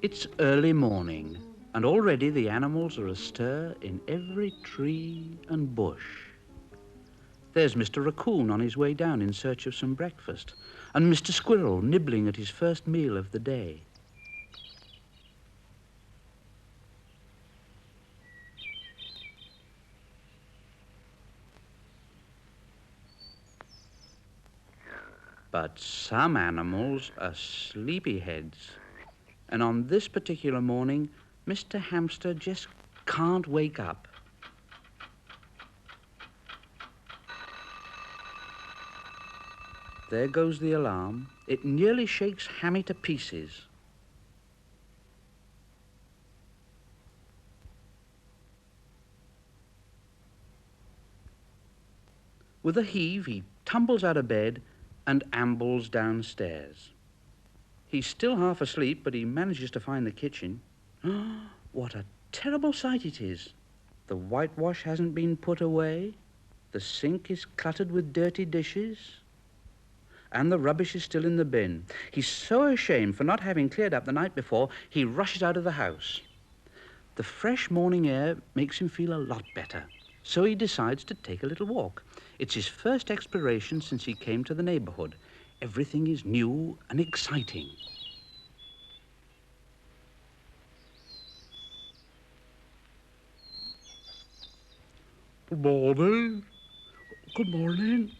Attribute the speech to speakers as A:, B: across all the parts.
A: It's early morning, and already the animals are astir in every tree and bush. There's Mr. Raccoon on his way down in search of some breakfast, and Mr. Squirrel nibbling at his first meal of the day. But some animals are sleepyheads, and on this particular morning, Mr. Hamster just can't wake up. There goes the alarm. It nearly shakes Hammy to pieces. With a heave, he tumbles out of bed and ambles downstairs. He's still half asleep, but he manages to find the kitchen. What a terrible sight it is. The whitewash hasn't been put away. The sink is cluttered with dirty dishes. And the rubbish is still in the bin. He's so ashamed for not having cleared up the night before, he rushes out of the house. The fresh morning air makes him feel a lot better, so he decides to take a little walk. It's his first exploration since he came to the neighborhood. Everything is new and exciting.
B: Good morning. Good morning.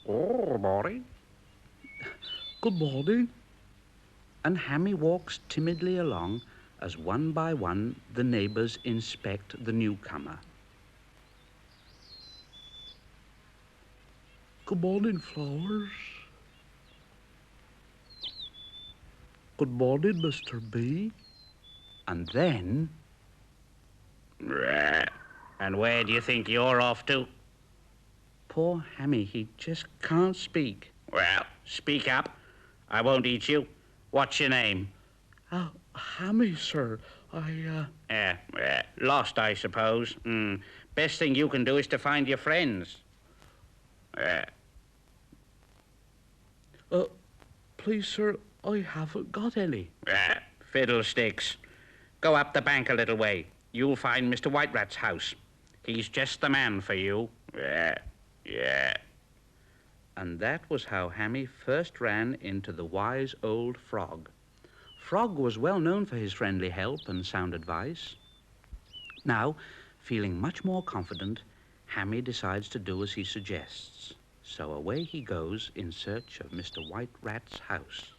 A: Oh, good morning.
B: Good morning.
A: And Hammy walks timidly along as one by one the neighbors inspect the newcomer.
B: Good morning, flowers. Good morning, Mr. B.
A: And then...
C: And where do you think you're off to?
A: Poor Hammy, he just can't speak.
C: Well, speak up. I won't eat you. What's your name?
B: Hammy, sir.
C: Lost, I suppose. Best thing you can do is to find your friends.
B: Please, sir, I haven't got any.
C: Fiddlesticks. Go up the bank a little way. You'll find Mr. White Rat's house. He's just the man for you. Yeah.
A: And that was how Hammy first ran into the wise old frog. Frog was well known for his friendly help and sound advice. Now, feeling much more confident, Hammy decides to do as he suggests. So away he goes in search of Mr. White Rat's house.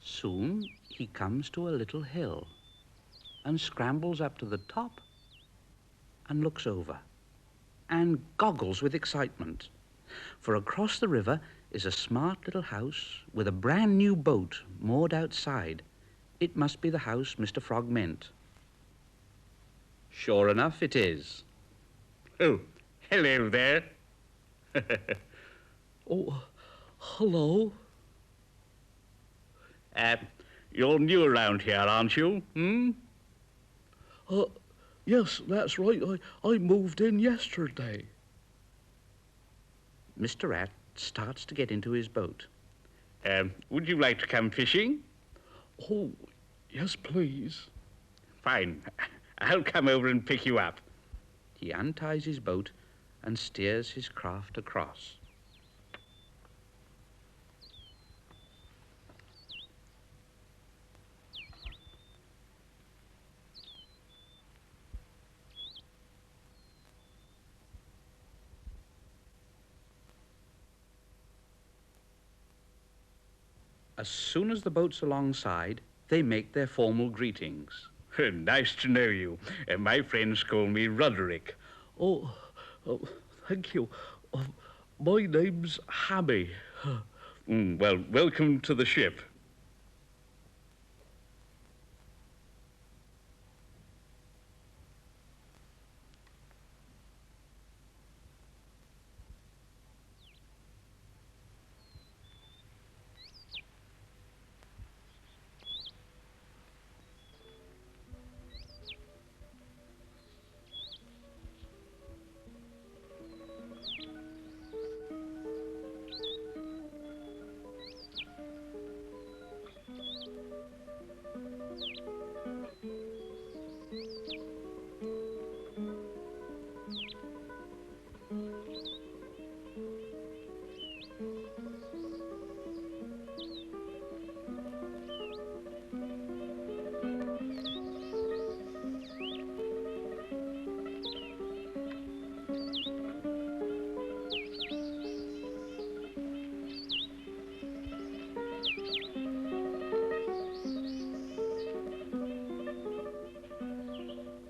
A: Soon he comes to a little hill and scrambles up to the top and looks over and goggles with excitement. For across the river is a smart little house with a brand new boat moored outside. It must be the house Mr. Frog meant. Sure enough, it is.
C: Oh, hello there.
B: Oh, hello.
C: You're new around here, aren't you?
B: Yes, that's right. I moved in yesterday.
A: Mr. Rat starts to get into his boat.
C: Would you like to come fishing?
B: Oh, yes, please.
C: Fine. I'll come over and pick you up.
A: He unties his boat and steers his craft across. As soon as the boat's alongside, they make their formal greetings.
C: Nice to know you. My friends call me Roderick.
B: Oh, thank you. My name's Hammy.
C: Well, welcome to the ship.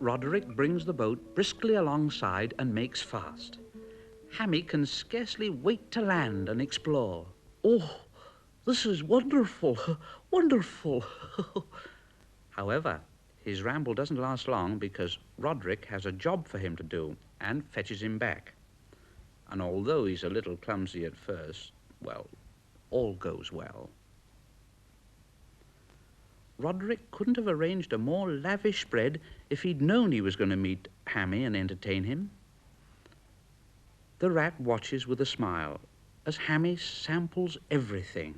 A: Roderick brings the boat briskly alongside and makes fast. Hammy can scarcely wait to land and explore.
B: Oh, this is wonderful, wonderful.
A: However, his ramble doesn't last long because Roderick has a job for him to do and fetches him back. And although he's a little clumsy at first, well, all goes well. Roderick couldn't have arranged a more lavish spread if he'd known he was going to meet Hammy and entertain him. The rat watches with a smile as Hammy samples everything.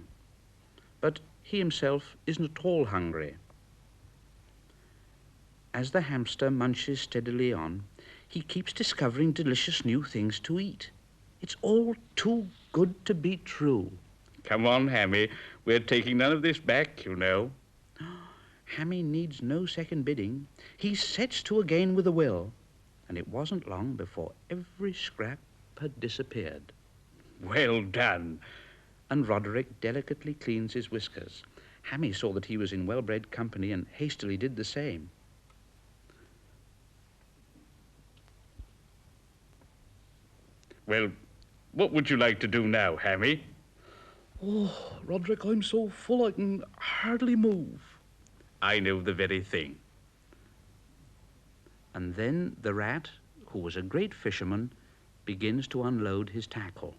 A: But he himself isn't at all hungry. As the hamster munches steadily on, he keeps discovering delicious new things to eat. It's all too good to be true.
C: Come on, Hammy. We're taking none of this back, you know.
A: Hammy needs no second bidding. He sets to again with a will, and it wasn't long before every scrap had disappeared.
C: Well done.
A: And Roderick delicately cleans his whiskers. Hammy saw that he was in well-bred company and hastily did the same.
C: Well, what would you like to do now, Hammy?
B: Oh, Roderick, I'm so full I can hardly move.
C: I know the very thing.
A: And then the rat, who was a great fisherman, begins to unload his tackle.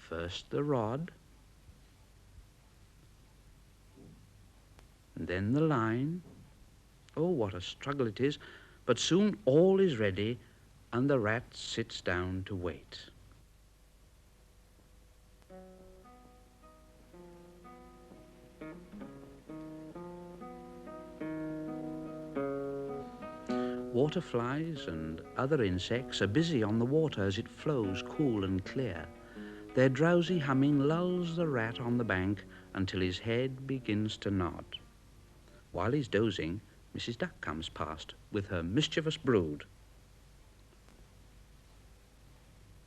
A: First the rod, and then the line. Oh, what a struggle it is, but soon all is ready, and the rat sits down to wait. Waterflies and other insects are busy on the water as it flows cool and clear. Their drowsy humming lulls the rat on the bank until his head begins to nod. While he's dozing, Mrs. Duck comes past with her mischievous brood.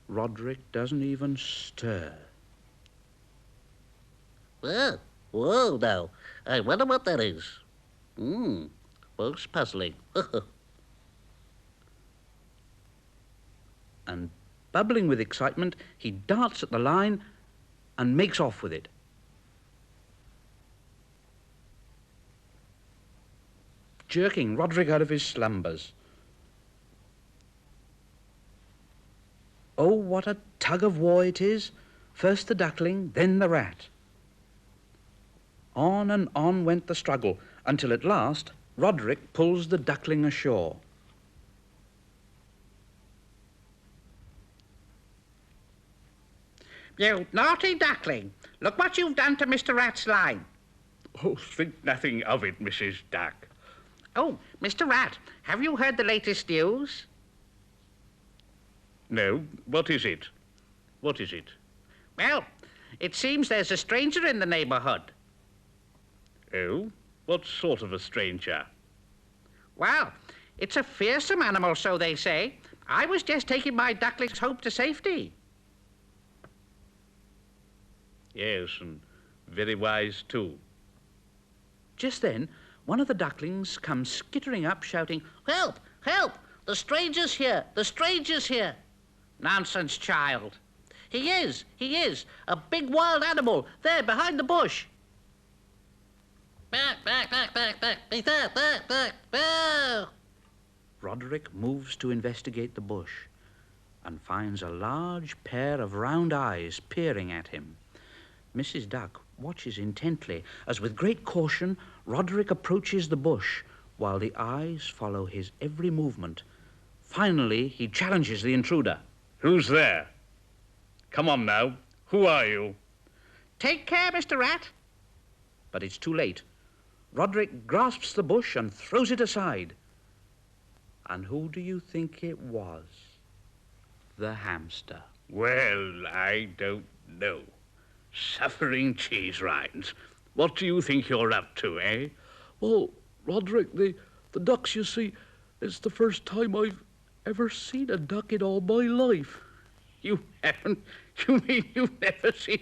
A: Roderick doesn't even stir.
D: Well, whoa now. I wonder what that is. Most puzzling.
A: And bubbling with excitement, he darts at the line and makes off with it. Jerking Roderick out of his slumbers. Oh, what a tug of war it is. First the duckling, then the rat. On and on went the struggle, until at last Roderick pulls the duckling ashore.
C: You naughty duckling. Look what you've done to Mr. Rat's line. Oh, think nothing of it, Mrs. Duck. Oh, Mr. Rat, have you heard the latest news? No. What is it? What is it? Well, it seems there's a stranger in the neighborhood. Oh? What sort of a stranger? Well, it's a fearsome animal, so they say. I was just taking my ducklings home to safety. Yes, and very wise, too.
A: Just then, one of the ducklings comes skittering up, shouting,
D: Help! Help! The stranger's here! The stranger's here!
C: Nonsense, child.
D: He is! A big wild animal, there behind the bush. Back! He's there! Back!
A: Roderick moves to investigate the bush and finds a large pair of round eyes peering at him. Mrs. Duck watches intently as with great caution Roderick approaches the bush while the eyes follow his every movement. Finally, he challenges the intruder.
C: Who's there? Come on now. Who are you?
A: Take care, Mr. Rat. But it's too late. Roderick grasps the bush and throws it aside. And who do you think it was? The hamster.
C: Well, I don't know. Suffering cheese rinds. What do you think you're up to, eh?
B: Well, Roderick, the ducks, you see, it's the first time I've ever seen a duck in all my life.
C: You haven't? You mean you've never seen...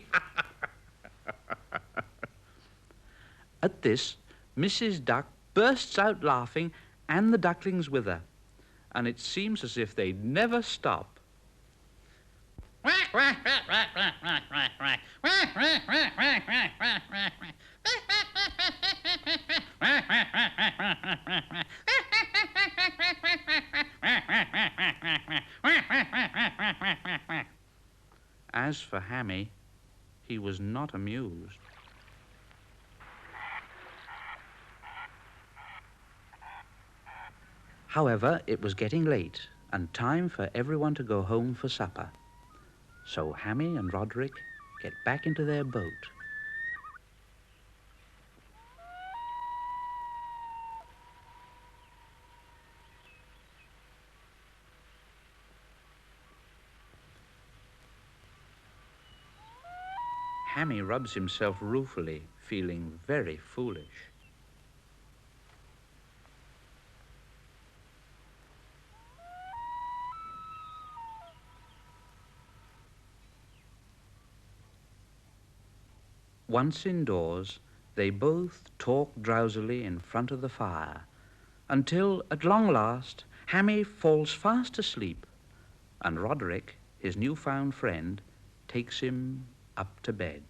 A: At this, Mrs. Duck bursts out laughing and the ducklings with her, and it seems as if they'd never stop. As for Hammy, he was not amused. However, it was getting late and time for everyone to go home for supper. So Hammy and Roderick get back into their boat. Hammy rubs himself ruefully, feeling very foolish. Once indoors, they both talk drowsily in front of the fire, until, at long last, Hammy falls fast asleep, and Roderick, his newfound friend, takes him up to bed,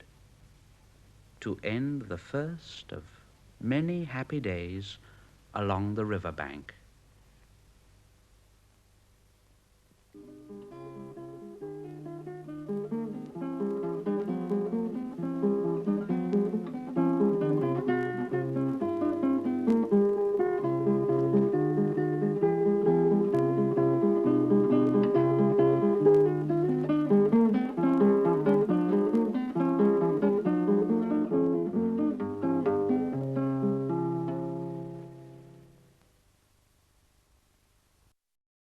A: to end the first of many happy days along the riverbank.